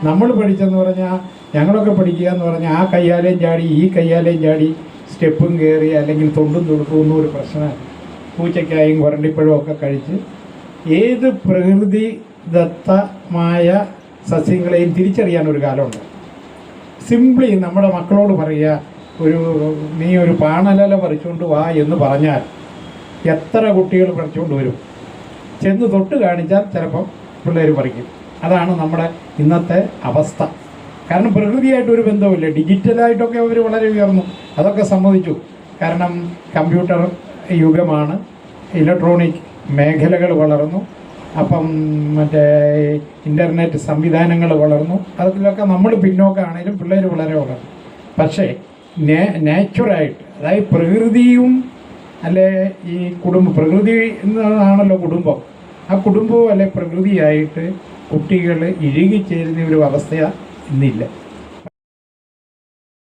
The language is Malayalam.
നമ്മൾ പഠിച്ചെന്ന് പറഞ്ഞാൽ, ഞങ്ങളൊക്കെ പഠിക്കുക എന്ന് പറഞ്ഞാൽ ആ കയ്യാലേയും ചാടി ഈ കയ്യാലേയും ചാടി സ്റ്റെപ്പും കയറി അല്ലെങ്കിൽ തൊണ്ടും തുടുക്കുമെന്നും ഒരു പ്രശ്നമാണ്. പൂച്ചയ്ക്കായും കുരണ്ടിപ്പഴവും ഒക്കെ കഴിച്ച് ഏത് പ്രകൃതി ദത്തമായ സസ്യങ്ങളെയും തിരിച്ചറിയാനൊരു കാലമുണ്ട്. സിംപ്ലി നമ്മുടെ മക്കളോട് പറയുക, നീ ഒരു പാണലല പറിച്ചുകൊണ്ട് വാ എന്ന് പറഞ്ഞാൽ എത്ര കുട്ടികൾ പറിച്ചുകൊണ്ട് വരും? ചെന്ന് തൊട്ട് കാണിച്ചാൽ ചിലപ്പം പിള്ളേർ പറിക്കും. അതാണ് നമ്മുടെ ഇന്നത്തെ അവസ്ഥ. കാരണം പ്രകൃതിയായിട്ടൊരു ബന്ധവുമില്ല. ഡിജിറ്റലായിട്ടൊക്കെ അവർ വളരെ ഉയർന്നു, അതൊക്കെ സമ്മതിച്ചു. കാരണം കമ്പ്യൂട്ടർ യുഗമാണ്, ഇലക്ട്രോണിക് മേഖലകൾ വളർന്നു, അപ്പം മറ്റേ ഇൻ്റർനെറ്റ് സംവിധാനങ്ങൾ വളർന്നു. അതിലൊക്കെ നമ്മൾ പിന്നോക്കമാണെങ്കിലും പിള്ളേർ വളരെ വളർന്നു. പക്ഷേ നാച്ചുറായിട്ട്, അതായത് പ്രകൃതിയും അല്ലെ ഈ പ്രകൃതി എന്നതാണല്ലോ കുടുംബം. ആ കുടുംബവും അല്ലെ പ്രകൃതിയായിട്ട് കുട്ടികൾ ഇഴുകിച്ചേരുന്ന ഒരു അവസ്ഥ ഇന്നില്ല.